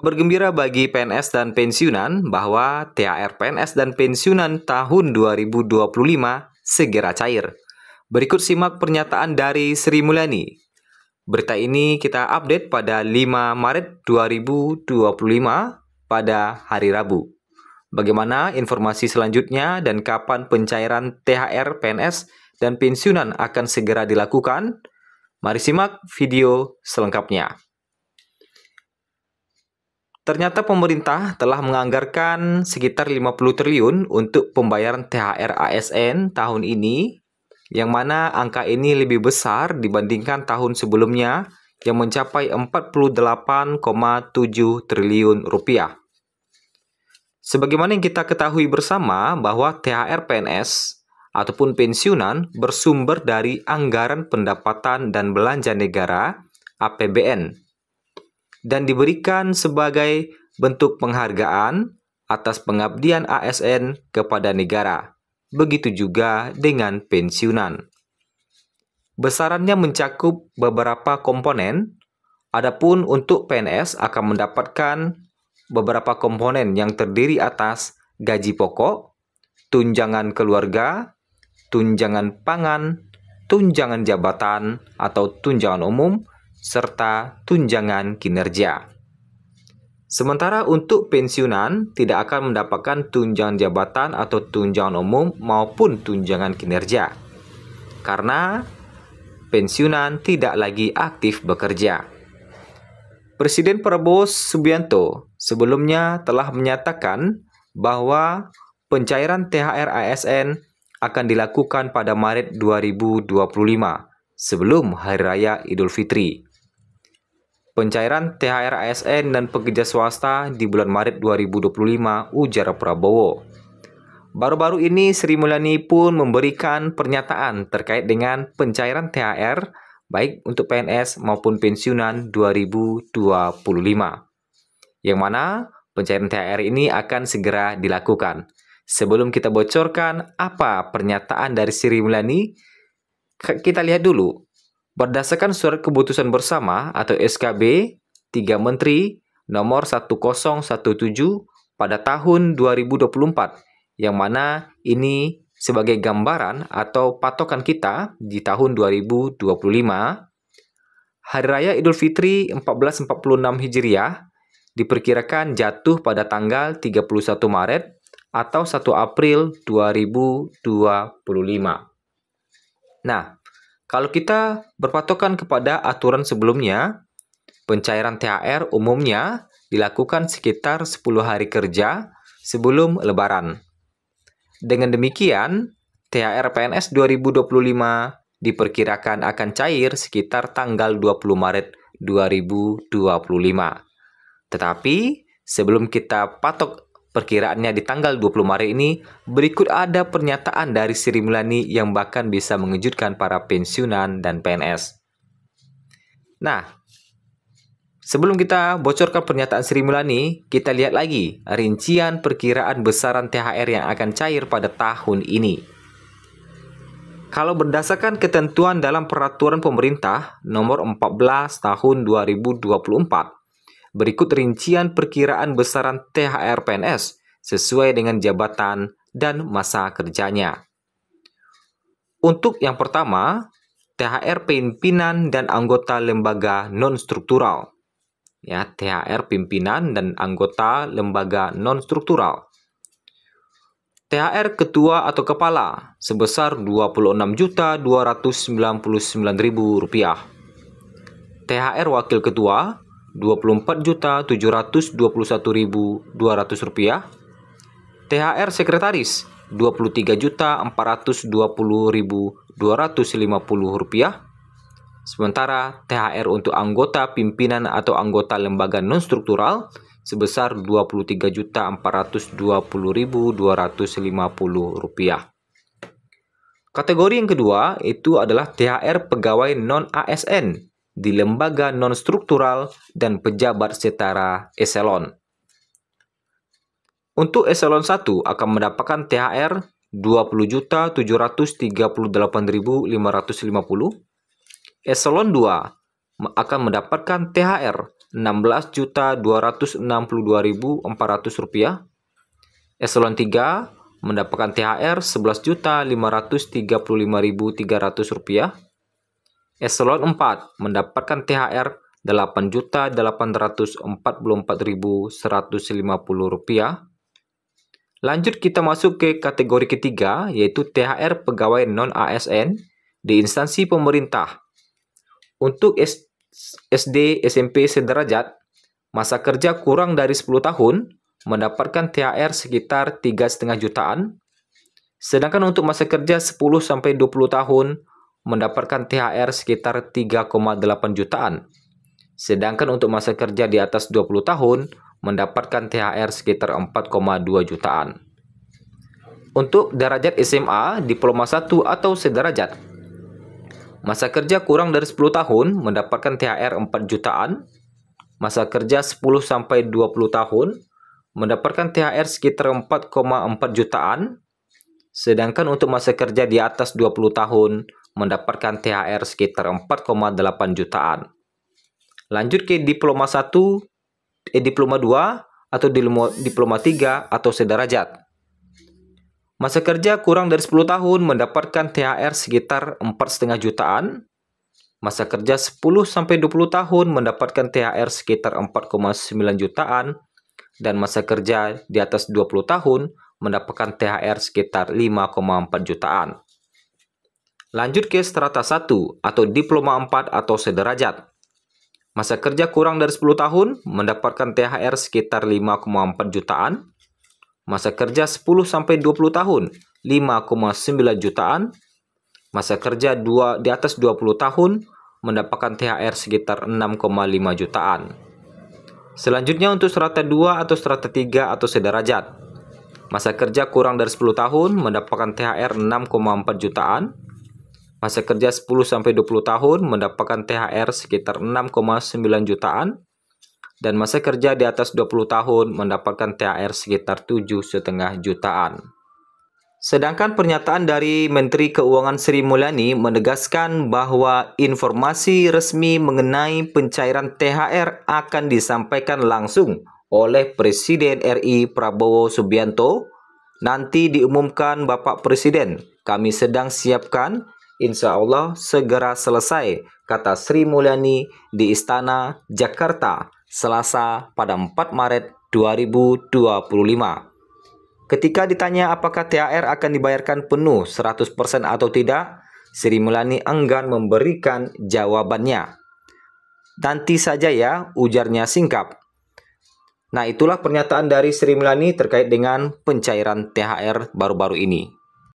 bergembira bagi PNS dan pensiunan bahwa THR PNS dan pensiunan tahun 2025 segera cair. Berikut simak pernyataan dari Sri Mulyani. Berita ini kita update pada 5 Maret 2025 pada hari Rabu. Bagaimana informasi selanjutnya dan kapan pencairan THR PNS dan pensiunan akan segera dilakukan? Mari simak video selengkapnya. Ternyata pemerintah telah menganggarkan sekitar 50 triliun untuk pembayaran THR ASN tahun ini, yang mana angka ini lebih besar dibandingkan tahun sebelumnya yang mencapai 48,7 triliun rupiah. Sebagaimana yang kita ketahui bersama bahwa THR PNS ataupun pensiunan bersumber dari Anggaran Pendapatan dan Belanja Negara (APBN) dan diberikan sebagai bentuk penghargaan atas pengabdian ASN kepada negara. Begitu juga dengan pensiunan. Besarannya mencakup beberapa komponen, adapun untuk PNS akan mendapatkan beberapa komponen yang terdiri atas gaji pokok, tunjangan keluarga, tunjangan pangan, tunjangan jabatan atau tunjangan umum, serta tunjangan kinerja. Sementara untuk pensiunan tidak akan mendapatkan tunjangan jabatan atau tunjangan umum maupun tunjangan kinerja, karena pensiunan tidak lagi aktif bekerja. Presiden Prabowo Subianto sebelumnya telah menyatakan bahwa pencairan THR ASN akan dilakukan pada Maret 2025 sebelum Hari Raya Idul Fitri. Pencairan THR ASN dan pekerja swasta di bulan Maret 2025, ujar Prabowo. Baru-baru ini Sri Mulyani pun memberikan pernyataan terkait dengan pencairan THR baik untuk PNS maupun pensiunan 2025. Yang mana pencairan THR ini akan segera dilakukan. Sebelum kita bocorkan apa pernyataan dari Sri Mulyani, kita lihat dulu. Berdasarkan surat keputusan bersama atau SKB 3 Menteri nomor 1017 pada tahun 2024, yang mana ini sebagai gambaran atau patokan kita di tahun 2025, Hari Raya Idul Fitri 1446 Hijriah diperkirakan jatuh pada tanggal 31 Maret atau 1 April 2025. Nah, kalau kita berpatokan kepada aturan sebelumnya, pencairan THR umumnya dilakukan sekitar 10 hari kerja sebelum Lebaran. Dengan demikian, THR PNS 2025 diperkirakan akan cair sekitar tanggal 20 Maret 2025. Tetapi, sebelum kita patok perkiraannya di tanggal 20 Maret ini, berikut ada pernyataan dari Sri Mulyani yang bahkan bisa mengejutkan para pensiunan dan PNS. Nah, sebelum kita bocorkan pernyataan Sri Mulyani, kita lihat lagi rincian perkiraan besaran THR yang akan cair pada tahun ini. Kalau berdasarkan ketentuan dalam Peraturan Pemerintah Nomor 14 Tahun 2024, berikut rincian perkiraan besaran THR PNS sesuai dengan jabatan dan masa kerjanya. Untuk yang pertama, THR pimpinan dan anggota lembaga non-struktural. Ya, THR pimpinan dan anggota lembaga non-struktural. THR ketua atau kepala sebesar Rp26.299.000. THR wakil ketua Rp24.721.200. THR sekretaris Rp23.420.250. Sementara THR untuk anggota pimpinan atau anggota lembaga non-struktural sebesar Rp23.420.250. Kategori yang kedua itu adalah THR pegawai non-ASN di lembaga non-struktural dan pejabat setara eselon. Untuk eselon 1 akan mendapatkan THR Rp20.738.550. Eselon 2 akan mendapatkan THR Rp16.262.400. Eselon 3 mendapatkan THR Rp11.535.300. Eselon 4 mendapatkan THR Rp8.844.150. Lanjut kita masuk ke kategori ketiga, yaitu THR pegawai non-ASN di instansi pemerintah. Untuk SD, SMP sederajat, masa kerja kurang dari 10 tahun, mendapatkan THR sekitar 3,5 jutaan. Sedangkan untuk masa kerja 10-20 tahun, mendapatkan THR sekitar 3,8 jutaan. Sedangkan untuk masa kerja di atas 20 tahun, mendapatkan THR sekitar 4,2 jutaan. Untuk derajat SMA, diploma 1 atau sederajat, masa kerja kurang dari 10 tahun, mendapatkan THR 4 jutaan. Masa kerja 10-20 tahun, mendapatkan THR sekitar 4,4 jutaan. Sedangkan untuk masa kerja di atas 20 tahun, mendapatkan THR sekitar 4,8 jutaan. Lanjut ke diploma 1, diploma 2 atau diploma 3 atau sederajat. Masa kerja kurang dari 10 tahun, mendapatkan THR sekitar 4,5 jutaan. Masa kerja 10-20 tahun, mendapatkan THR sekitar 4,9 jutaan. Dan masa kerja di atas 20 tahun, mendapatkan THR sekitar 5,4 jutaan. Lanjut ke strata 1 atau diploma 4 atau sederajat. Masa kerja kurang dari 10 tahun, mendapatkan THR sekitar 5,4 jutaan. Masa kerja 10-20 tahun, 5,9 jutaan. Masa kerja di atas 20 tahun, mendapatkan THR sekitar 6,5 jutaan. Selanjutnya untuk strata 2 atau strata 3 atau sederajat. Masa kerja kurang dari 10 tahun, mendapatkan THR 6,4 jutaan. Masa kerja 10-20 tahun, mendapatkan THR sekitar 6,9 jutaan. Dan masa kerja di atas 20 tahun, mendapatkan THR sekitar 7,5 jutaan. Sedangkan pernyataan dari Menteri Keuangan Sri Mulyani menegaskan bahwa informasi resmi mengenai pencairan THR akan disampaikan langsung oleh Presiden RI Prabowo Subianto. Nanti diumumkan Bapak Presiden, kami sedang siapkan, insya Allah segera selesai, kata Sri Mulyani di Istana Jakarta, Selasa pada 4 Maret 2025. Ketika ditanya apakah THR akan dibayarkan penuh 100% atau tidak, Sri Mulyani enggan memberikan jawabannya. Nanti saja ya, ujarnya singkat. Nah, itulah pernyataan dari Sri Mulyani terkait dengan pencairan THR baru-baru ini.